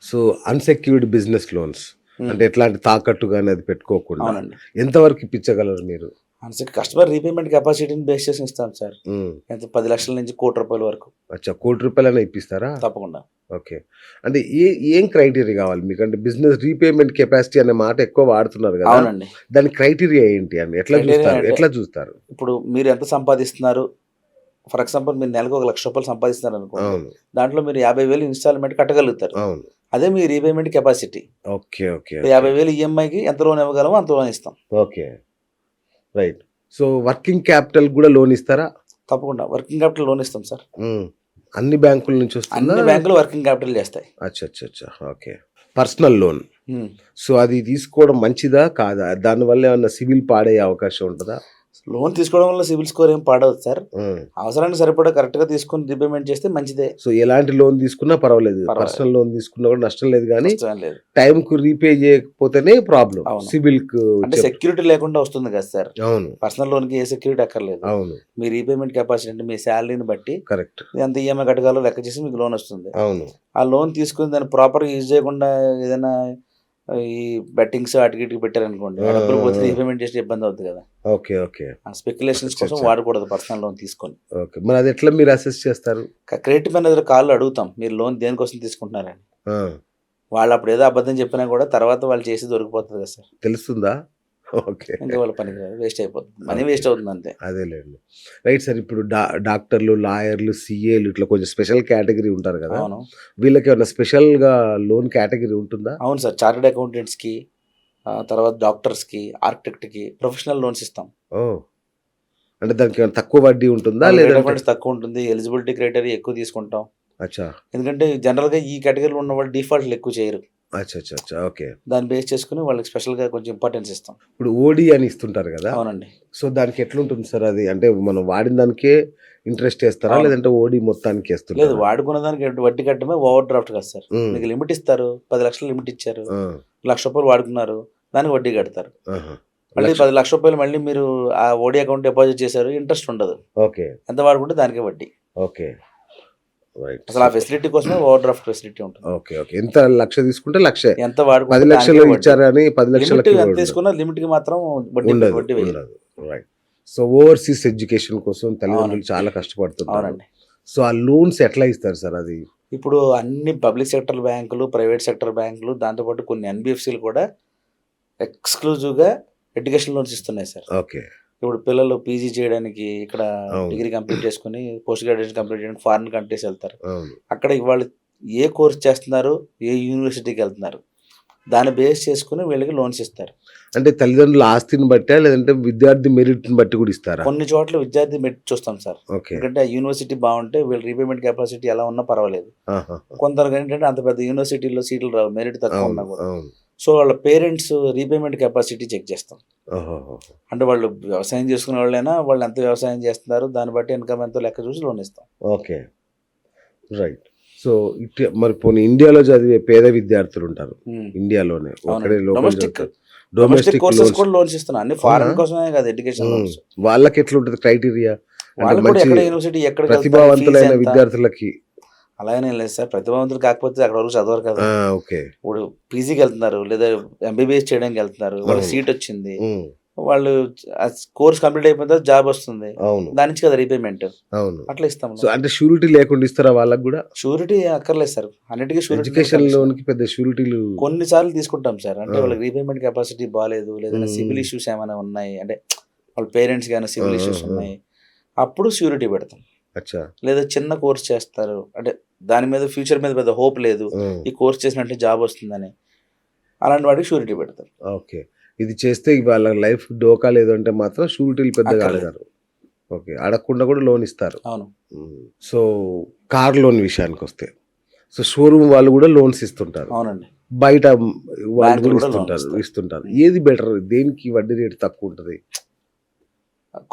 So unsecured business loans హ్మ్. అంటే ఎట్లాంటి తాకట్టు గాని అది పెట్టుకోకుండా అవునండి. ఎంతవరకు ఇప్పించగలరు మీరు? కస్టమర్ రీపేమెంట్ కెపాసిటీని బేస్ చేసి ఇస్తాం సార్. హ్మ్. ఎంత 10,00,000 నుంచి ₹1,00,00,000 వరకు అచ్చా! ₹1,00,00,000 ఇప్పిస్తారా? తప్పకుండా. ఓకే. అంటే ఏం క్రైటీరియా కావాలి మీకు? అంటే బిజినెస్ రీపేమెంట్ కెపాసిటీ అనే మాట ఎక్కువ వాడుతున్నారు గదా! అవునండి. దాని క్రైటీరియా ఏంటి అండి? ఎట్లా క్రైటీరియా చూస్తారు? అంటే ఎట్లా చూస్తారు? ఇప్పుడు మీరు ఎంత సంపాదిస్తున్నారు? ఫర్ ఎగ్జాంపుల్ మీరు నెలకు ఒక ₹1,00,000 సంపాదిస్తున్నారనుకోండి. అవును. దాంట్లో మీరు 50,000 ఇన్‌స్టాల్‌మెంట్ కట్టగలుగుతారు. అవును. అదే మీ repayment capacity. Okay. Okay. Okay. 50,000 ఈఎంఐకి ఎంత లోన్ ఇవ్వగలమో అంత లోన్ ఇస్తాం. Okay. Right. So working capital గూడా లోన్ ఇస్తారా? తప్పకుండా వర్కింగ్ క్యాపిటల్ లోన్ ఇస్తాం సార్. హ్మ్. అన్ని బ్యాంకుల నుంచి వస్తుందా? అన్ని బ్యాంకులు వర్కింగ్ క్యాపిటల్ చేస్తాయి. అచ్చచ్చచ్చా! ఓకే. Personal loan. హ్మ్. సో అది తీసుకోవడం మంచిదా? కాదా? దానివల్ల ఏమన్నా సిబిల్ పాడయ్యే అవకాశం ఉంటదా? లోన్ తీసుకోవడం వల్ల సిబిల్ స్కోర్ ఏం పాడవదు సార్. హ్మ్. అవసరానికి సరిపడా కరెక్ట్‌గా తీసుకొని రీపేమెంట్ చేస్తే మంచిదే. సో ఎలాంటి లోన్ తీసుకున్నా పర్వాలేదు. పర్వాలేదు. పర్సనల్ లోన్ తీసుకున్నా కూడా నష్టం లేదు గానీ, నష్టమేం లేదు. టైంకి రీపే చేయకపోతేనే ప్రాబ్లమ్. అవును. సిబిల్‌కు అంటే సెక్యూరిటీ లేకుండా వస్తుంది కదా సార్. అవును. పర్సనల్ లోన్‌కి ఏ సెక్యూరిటీ అక్కర్లేదు. అవును. మీ రీపేమెంట్ కెపాసిటీ అంటే మీ సాలరీని బట్టి కరెక్ట్. ఎంత ఈఎంఐ కట్టగలరో లెక్క చేసి మీకు లోన్ వస్తుంది. అవును. ఆ లోన్ తీసుకొని దాన్ని ప్రాపర్‌గా యూజ్ చేయకుండా ఏదైనా ఈ బెట్టింగ్స్ అటు ఇటుకి పెట్టారనుకోండి. ఆ డబ్బులు పోతే రీపేమెంట్ చేస్తే ఇబ్బంది అవుద్ది కదా! ఓకే. ఓకే. ఆ స్పెక్యులేషన్స్ కోసం అచ్చచ్చ! వాడకూడదు పర్సనల్ లోన్ తీసుకొని. ఓకే. మరి అది ఎట్లా మీరు అసెస్ చేస్తారు? క్రెడిట్ మేనేజర్ కాల్‌లో అడుగుతాం. మీరు లోన్ దేనికోసం తీసుకుంటున్నారని. ఆ! వాళ్ళు అప్పుడు ఏదో అబద్ధం చెప్పినా కూడా తర్వాత వాళ్ళు చేసేది దొరికిపోతది కదా సార్. తెలుస్తుందా? ఓకే. ఇంకా వాళ్ళ పనికి రాదు. వేస్ట్ అయిపోతుంది. Money okay. వేస్ట్ అవుతుంది అంతే. అదేలెండి. Right sir. ఇప్పుడు డాక్టర్లు, లాయర్లు, సీఏలు ఇట్లా కొంచెం స్పెషల్ కేటగరీ ఉంటారు గదా! అవును. వీళ్ళకేమన్నా స్పెషల్‌గా లోన్ కేటగరీ ఉంటుందా? అవును సార్. చార్టర్డ్ అకౌంటెంట్స్‌కి తర్వాత డాక్టర్స్‌కి, ఆర్కిటెక్ట్‌కి ప్రొఫెషనల్ లోన్స్ ఇస్తాం. ఓహ్! అంటే దానికేమైనా తక్కువ వడ్డీ ఉంటుందా? వాళ్ళకి రేట్ ఆఫ్ లేదంటే ఇంట్రెస్ట్ తక్కువ ఉంటుంది. ఎలిజిబిలిటీ క్రైటీరియా ఎక్కువ తీసుకుంటాం. అచ్చా! ఎందుకంటే జనరల్‌గా ఈ కేటగరీలో ఉన్న వాళ్ళు డిఫాల్ట్‌లు ఎక్కువ చేయరు. అచ్చచ్చచ్చా! ఓకే. దాన్ని బేస్ చేసుకొని వాళ్ళకి స్పెషల్‌గా కొంచెం ఇంపార్టెన్స్ ఇస్తాం. ఇప్పుడు ఓడీ అని ఇస్తుంటారు గదా! అవునండి. సో, దానికి ఎట్లుంటుంది సార్ అది? అంటే మనం వాడిన దానికే ఇంట్రెస్ట్ ఏస్తారా? అవును. లేదంటే ఓడీ మొత్తానికి లేదు ఏస్తుంటారా? వాడుకున్న దానికి వడ్డీ కట్టడమే ఓవర్ డ్రాఫ్ట్ కదా సార్. హ్మ్. మీకు లిమిట్ ఇస్తారు. 10,00,000 లిమిట్ ఇచ్చారు. ఆ! ₹1,00,000 వాడుకున్నారు. దానికి వడ్డీ కడతారు. ఆహా! మళ్ళీ లక్ష ₹10,00,000 మళ్ళీ మీరు ఆ ఓడీ అకౌంట్ డిపాజిట్ చేశారు. ఇంట్రెస్ట్ ఉండదు. ఓకే. ఎంత వాడుకుంటే దానికే వడ్డీ. ఓకే. రైట్. అసలు ఆ సూపర్. ఫెసిలిటీ కోసమే ఓవర్ డ్రాఫ్ట్ ఫెసిలిటీ ఉంటుంది. ఓకే. ఓకే. ఎంత 1,00,000 తీసుకుంటే లక్షే. ఎంత వాడుకుంటే దానికే 10,00,000 వడ్డీ. ఇచ్చారని లిమిట్ 10,00,000కి ఎంత ఉండదు. తీసుకున్నా లిమిట్‌కి మాత్రం వడ్డీ ఉండదు. వడ్డీ వేయరు. ఉండదు. రైట్. సో, ఓవర్‌సీస్ ఎడ్యుకేషన్ కోసం తల్లిదండ్రులు అవునండి. చాలా కష్టపడుతుంటారు. అవునండి. సో, ఆ లోన్స్ ఎట్లా ఇస్తారు సార్ అది? ఇప్పుడు అన్ని పబ్లిక్ సెక్టర్ బ్యాంకులు, ప్రైవేట్ సెక్టర్ బ్యాంకులు దాంతో పాటు కొన్ని ఎన్‌బీఎఫ్‌సీలు కూడా ఎక్స్‌క్లూజివ్‌గా ఎడ్యుకేషన్ లోన్స్ ఇస్తున్నాయి సార్. ఓకే. ఇప్పుడు పిల్లలు పీజీ చేయడానికి ఇక్కడ అవును. డిగ్రీ కంప్లీట్ చేసుకొని పోస్ట్ గ్రాడ్యుయేషన్ కంప్లీట్ చేయడానికి ఫారిన్ కంట్రీస్ వెళ్తారు. అవును. అక్కడ వాళ్ళు ఏ కోర్స్ చేస్తున్నారు? ఏ యూనివర్సిటీకి వెళ్తున్నారు? దాన్ని బేస్ చేసుకొని వీళ్ళకి లోన్స్ ఇస్తారు. అంటే తల్లిదండ్రుల ఆస్తిని బట్టా? లేదంటే విద్యార్థి మెరిట్‌ని బట్టి కూడా ఇస్తారా? కొన్ని చోట్ల విద్యార్థి మెరిట్ చూస్తాం సార్. ఓకే. ఎందుకంటే ఆ యూనివర్సిటీ బాగుంటే వీళ్ళ రీపేమెంట్ కెపాసిటీ ఎలా ఉన్నా పర్వాలేదు. ఆహాహా! కొందరికి ఏంటంటే అంత పెద్ద యూనివర్సిటీలో సీట్లు రావు. మెరిట్ తక్కువ ఉన్నా అవును. కూడా. అవును. సో వాళ్ళ పేరెంట్స్ రీపేమెంట్ కెపాసిటీ చెక్ చేస్తాం. ఓహోహో! అంటే వాళ్ళు వ్యవసాయం చేసుకునే వాళ్ళైనా వాళ్ళు ఎంత వ్యవసాయం చేస్తున్నారు దాన్ని బట్టి ఇన్‌కమ్ ఎంతో లెక్క చూసి లోన్ ఇస్తాం. ఓకే. రైట్. సో, మరి పోనీ ఇండియాలో చదివే పేద విద్యార్థులుంటారు. హ్మ్. ఇండియాలోనే. ఒక్కడే అవునండి. లోకల్ డొమెస్టిక్ చదువుతారు. డొమెస్టిక్ కోర్సెస్ లోన్స్ కూడా లోన్స్ ఇస్తున్నాం. అన్ని అవునా? ఫారెన్ కోసమే కాదు ఎడ్యుకేషన్ హ్మ్. లోన్స్. వాళ్ళకెట్లుంటది క్రైటీరియా? అంటే వాళ్ళకి కూడా మంచి ఎక్కడ యూనివర్సిటీ ఎక్కడికెళ్తారు? ఫీజ్ ప్రతిభావంతులైన ఎంత? విద్యార్థులకి అలాగనేం లేదు సార్. ప్రతిభావంతులు కాకపోతే అక్కడ వరకు చదవరు కదా! ఆ! ఓకే. ఇప్పుడు పీజీకెళ్తున్నారు. లేదా ఎంబీబీఎస్ చేయడానికెళ్తున్నారు. వాళ్ళకి అవును. సీటొచ్చింది. హ్మ్. వాళ్ళు కోర్స్ కంప్లీట్ అయిపోయిన తర్వాత జాబ్ వస్తుంది. అవును. దాని నుంచి కదా రీపేమెంట్. అవును. అట్లా ఇస్తాం సో, లోన్. అంటే షూరిటీ లేకుండా ఇస్తారా వాళ్ళకి గూడా? షూరిటీ అక్కర్లేదు సార్. అన్నిటికి షూరిటీ లేని ఎడ్యుకేషన్ కండిషన్. లోన్‌కి పెద్ద షూరిటీలు కొన్ని సార్లు తీసుకుంటాం సార్. అంటే ఆ! వాళ్ళకి రీపేమెంట్ కెపాసిటీ బాలేదు. లేదంటే హ్మ్. సిబిల్ హ్మ్. ఇష్యూస్ ఏమైనా ఉన్నాయి. అంటే వాళ్ళ పేరెంట్స్‌కి ఏమైనా ఆ! సిబిల్ ఆ! ఇష్యూస్ ఆ! ఉన్నాయి. అప్పుడు షూరిటీ పెడతాం. అచ్చా! లేదా చిన్న కోర్స్ చేస్తారు. అంటే దాని మీద ఫ్యూచర్ మీద పెద్ద హోప్ లేదు. హ్మ్. ఈ కోర్స్ చేసినంటే జాబ్ వస్తుందని. అలాంటి వాటికి షూరిటీ పెడతారు. ఓకే. ఇది చేస్తే వాళ్ళ లైఫ్ డోకా లేదు అంటే మాత్రం షూరిటీలు పెద్దగా అక్కర్లేదు. అడగరు. ఓకే. అడగకుండా కూడా లోన్ ఇస్తారు. అవును. హ్మ్. సో, కార్ లోన్ విషయానికొస్తే. సో, షోరూమ్ వాళ్ళు గూడా లోన్స్ ఇస్తుంటారు. అవునండి. బయట వాళ్ళు బ్యాంకులు గూడా కూడా లోన్‌లు ఇస్తాయి. ఇస్తుంటారు. హ్మ్. ఏది బెటర్? దేనికి వడ్డీ రేట్ తక్కువుంటది?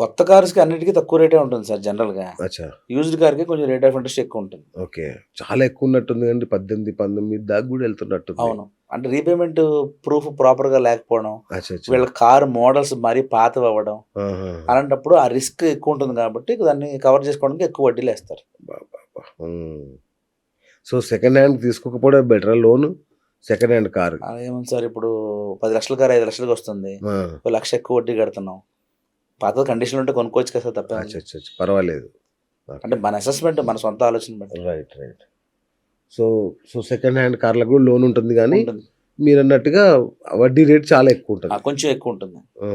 కొత్త కార్స్‌కి అన్నిటికి తక్కువ రేటే ఉంటుంది సార్ జనరల్‌గా. అచ్చా! యూజ్డ్ కార్‌కి కొంచెం రేట్ ఆఫ్ ఇంట్రెస్ట్ ఎక్కువ ఉంటుంది. ఓకే. చాలా ఎక్కువున్నట్టుంది గదండీ. 18, 19 దాకా గూడా ఎళ్తున్నట్టుంది. అవును. అంటే రీపేమెంట్ ప్రూఫ్ ప్రాపర్‌గా లేకపోవడం, అచ్చచ్చా! వీళ్ళ కారు మోడల్స్ మరీ పాతవవ్వడం, ఆహాహా! అలాంటప్పుడు ఆ రిస్క్ ఎక్కువ ఉంటుంది కాబట్టి దాన్ని కవర్ చేసుకోవడానికి ఎక్కువ వడ్డీలేస్తారు. అబ్బబ్బబ్బా! హ్మ్. సో సెకండ్ హ్యాండ్ తీసుకోకపోవడం బెటరా లోను? Second hand car. అదేముంది సార్, ఇప్పుడు 10 లక్షల కారు 5 లక్షలకి వస్తుంది, ఆ! 1,00,000 ఎక్కువ వడ్డీ కడుతున్నాం. పాత కండిషన్ ఉంటే కొనుక్కోవచ్చు కదా సార్, తప్పే ఉంది. అచ్చచ్చచ్చ! పర్వాలేదు. అంటే మన అసెస్మెంట్, మన సొంత ఆలోచన బట్టి right. Right. So, so second hand కార్లకు కూడా లోన్ ఉంటుంది గానీ, ఉంటుంది. మీరన్నట్టుగా వడ్డీ రేట్ చాలా ఎక్కువుంటది. కొంచెం ఎక్కువ ఉంటుంది. ఆ!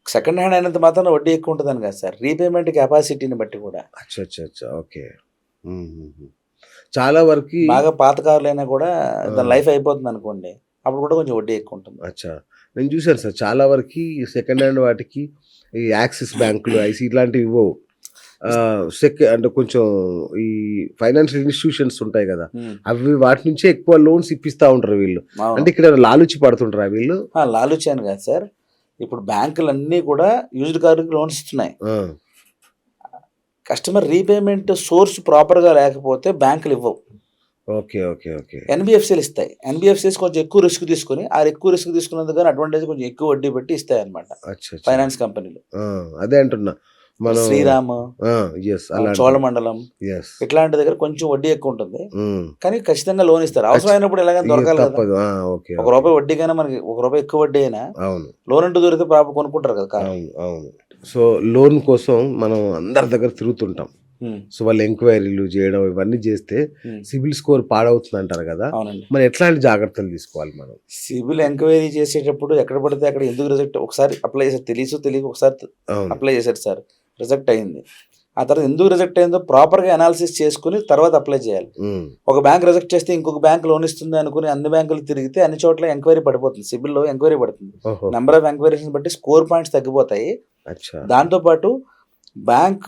సెకండ్ హ్యాండ్ అయినంత మాత్రాన వడ్డీ ఎక్కువ ఉంటుందని కాదు సార్, రీపేమెంట్ కెపాసిటీని బట్టి కూడా. అచ్చచ్చచ్చ! ఓకే. హుహుహు. చాలా వరకి బాగా పాత కార్లైనా కూడా దాని ఆ! లైఫ్ అయిపోతుంది అనుకోండి, అప్పుడు కూడా కొంచెం వడ్డీ ఎక్కువ ఉంటుంది. అచ్చా! నేను చూసాను సార్ చాలా వరకి సెకండ్ హ్యాండ్ వాటికి ఈ యాక్సిస్ బ్యాంకులు, ఇట్లాంటివి ఇవ్వవు. అంటే కొంచెం ఈ ఫైనాన్షియల్ ఇన్‌స్టిట్యూషన్స్ ఉంటాయి గదా! ఉమ్, అవి వాటి నుంచే ఎక్కువ లోన్స్ ఇప్పిస్తా ఉంటారు వీళ్ళు. అవును. అంటే ఇక్కడ లాలూచి పడుతుంటారా వీళ్ళు? లాలూచి అని కాదు సార్, ఇప్పుడు బ్యాంకులు అన్నీ కూడా యూజ్డ్ కార్కి లోన్స్ ఇస్తున్నాయి. ఆ! కస్టమర్ రీపేమెంట్ సోర్స్ ప్రాపర్గా లేకపోతే బ్యాంకులు ఇవ్వవు, ఓకే. ఓకే. ఓకే. ఎన్బిఎఫ్సిలు ఇస్తాయి. ఎన్బిఎఫ్సిస్ కొంచెం ఎక్కువ రిస్క్ తీసుకొని, ఆ ఎక్కువ రిస్క్ తీసుకున్నందుకు అడ్వాంటేజ్ కొంచెం ఎక్కువ వడ్డీ పెట్టి ఇస్తాయి అనమాట అచ్చచ్చ! ఫైనాన్స్ కంపెనీలు. ఆ! అదే అంటున్నా. మనం శ్రీరామ్, యెస్. అలాంటివి. చోళమండలం యెస్. ఇట్లాంటి దగ్గర కొంచెం వడ్డీ ఎక్కువ ఉంటుంది, హ్మ్. కానీ ఖచ్చితంగా లోన్ ఇస్తారు. అవసరమైనప్పుడు ఎలాగైనా ఇగ దొరకాలి కదా. తప్పదు. ఓకే. ఒక రూపాయి వడ్డీకైనా మనకి, ఒక రూపాయి ఎక్కువ వడ్డీ అయినా అవును. లోన్ అంటూ దొరికితే ప్రాపర్ కొనుక్కుంటారు కదా కారు. అవును. అవును. సో లోన్ కోసం మనం అందరి దగ్గర తిరుగుతుంటాం. ఉమ్, సో వాళ్ళు ఎంక్వైరీలు చేయడం ఇవన్నీ చేస్తే ఉమ్, సిబిల్ స్కోర్ పాడవుతుంది అంటారు కదా! అవునండి. మరి ఎట్లాంటి జాగ్రత్తలు తీసుకోవాలి మనం? సిబిల్ ఎంక్వైరీ చేసేటప్పుడు ఎక్కడ పడితే అక్కడ ఎందుకు రిజెక్ట్, ఒకసారి అప్లై చేశారు, తెలియక ఒకసారి అవును. అప్లై చేశారు సార్, రిజెక్ట్ అయింది. ఆ తర్వాత ఎందుకు రిజెక్ట్ అయిందో ప్రాపర్గా అనాలిసిస్ చేసుకుని తర్వాత అప్లై చేయాలి. హ్మ్. ఒక బ్యాంక్ రిజెక్ట్ చేస్తే ఇంకొక బ్యాంక్ లోన్ ఇస్తుంది అనుకుని అన్ని బ్యాంకులు తిరిగితే అన్ని చోట్ల ఎంక్వైరీ పడిపోతుంది, సిబిల్లో ఎంక్వైరీ పడుతుంది. ఓహో! నెంబర్ ఆఫ్ ఎంక్వైరీస్ బట్టి స్కోర్ పాయింట్స్ తగ్గిపోతాయి. అచ్చా! దాంతోపాటు బ్యాంక్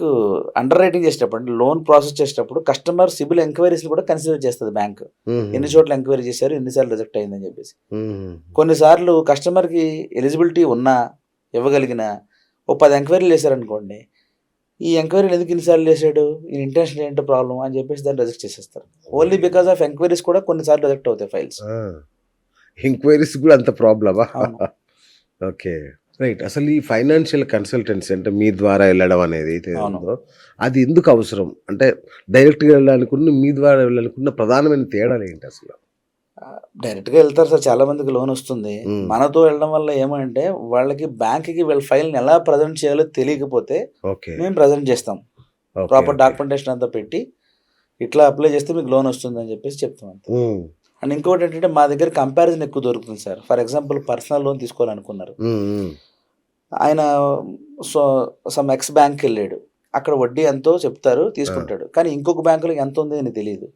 అండర్ రైటింగ్ చేసేటప్పుడు, అంటే లోన్ ప్రాసెస్ చేసేటప్పుడు కస్టమర్ సిబిల్ ఎంక్వైరీస్ కూడా కన్సిడర్ చేస్తుంది బ్యాంక్. హుహు. ఎన్ని చోట్ల ఎంక్వైరీ చేశారు, ఎన్నిసార్లు రిజెక్ట్ అయిందని చెప్పేసి. హుహు. కొన్నిసార్లు కస్టమర్కి ఎలిజిబిలిటీ ఉన్నా, ఇవ్వగలిగిన ఓ 10 ఎంక్వైరీలు చేశారనుకోండి, ఈ ఎంక్వైరీలు ఎందుకు ఇన్నిసార్లు చేశాడు, ఈ ఇంటెన్షన్ ఏంటో ప్రాబ్లం అని చెప్పేసి దాన్ని రిజెక్ట్ చేసేస్తారు. ఓన్లీ బికాస్ ఆఫ్ ఎంక్వైరీస్ కూడా కొన్నిసార్లు రిజెక్ట్ అవుతాయి ఫైల్స్. ఆ! ఎంక్వైరీస్ కూడా అంత ప్రాబ్లమా? అవును. ఓకే. రైట్. అసలు ఈ ఫైనాన్షియల్ కన్సల్టెన్సీ అంటే మీ ద్వారా వెళ్ళడం అనేది అయితే అవును. ఉందో, అది ఎందుకు అవసరం? అంటే డైరెక్ట్‌గా వెళ్ళడానికున్న, మీ ద్వారా వెళ్ళడానికున్న ప్రధానమైన తేడాలేంటి అసలు? డైరెక్ట్గా వెళ్తారు సార్, చాలా మందికి లోన్ వస్తుంది. హ్మ్. మనతో వెళ్ళడం వల్ల ఏమంటే వాళ్ళకి బ్యాంక్కి వీళ్ళ ఫైల్ని ఎలా ప్రజెంట్ చేయాలో తెలియకపోతే ఓకే. మేము ప్రజెంట్ చేస్తాం. ఓకే. Proper okay. డాక్యుమెంటేషన్ అంతా పెట్టి ఇట్లా అప్లై చేస్తే మీకు లోన్ వస్తుంది అని చెప్పేసి చెప్తాం అంతే. హ్మ్. అండ్ ఇంకోటి ఏంటంటే మా దగ్గర కంపారిజన్ ఎక్కువ దొరుకుతుంది sir. For example personal loan తీసుకోవాలనుకున్నారు, హ్మ్. హ్మ్. ఆయన సో సమ్ ఎక్స్ బ్యాంక్కి వెళ్ళాడు, అక్కడ వడ్డీ ఎంతో చెప్తారు, ఆ! తీసుకుంటాడు. కానీ ఇంకొక బ్యాంకులో ఎంత ఉంది అని తెలియదు.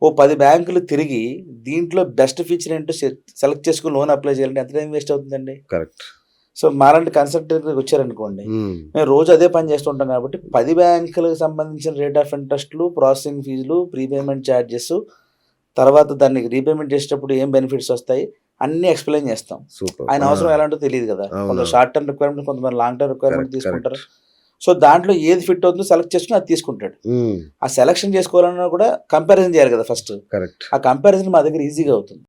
ఓ 10 బ్యాంకులు తిరిగి దీంట్లో బెస్ట్ ఫీచర్ ఏంటో సెలెక్ట్ చేసుకుని లోన్ అప్లై చేయాలంటే ఎంత టైం వేస్ట్ అవుతుందండి. కరెక్ట్. సో మాలాంటి కన్సల్టెంట్ వచ్చారనుకోండి, హ్మ్. మేము రోజు అదే పని చేస్తుంటాం కాబట్టి 10 బ్యాంకులకు సంబంధించిన రేట్ ఆఫ్ ఇంట్రెస్ట్లు, ప్రాసెసింగ్ ఫీజులు, ప్రీపేమెంట్ ఛార్జెస్, తర్వాత దాన్ని రీపేమెంట్ చేసేటప్పుడు ఏం బెనిఫిట్స్ వస్తాయి అన్నీ ఎక్స్ప్లెయిన్ చేస్తాం. సూపర్. ఆయన అవసరం ఎలాంటో తెలియదు కదా, కొంత అవునవును. షార్ట్ టర్మ్ రిక్వైర్మెంట్, కొంతమంది లాంగ్ టర్మ్ రిక్వైర్మెంట్ కరెక్ట్. తీసుకుంటారు. కరెక్ట్. సో దాంట్లో ఏది ఫిట్ అవుతుందో సెలెక్ట్ చేసుకుని అది తీసుకుంటాడు. హ్మ్. ఆ సెలక్షన్ చేసుకోవాలన్నా కూడా కంపారిజన్ చేయాలి కదా ఫస్ట్. కరెక్ట్. ఆ కంపారిజన్ మా దగ్గర ఈజీగా అవుతుంది.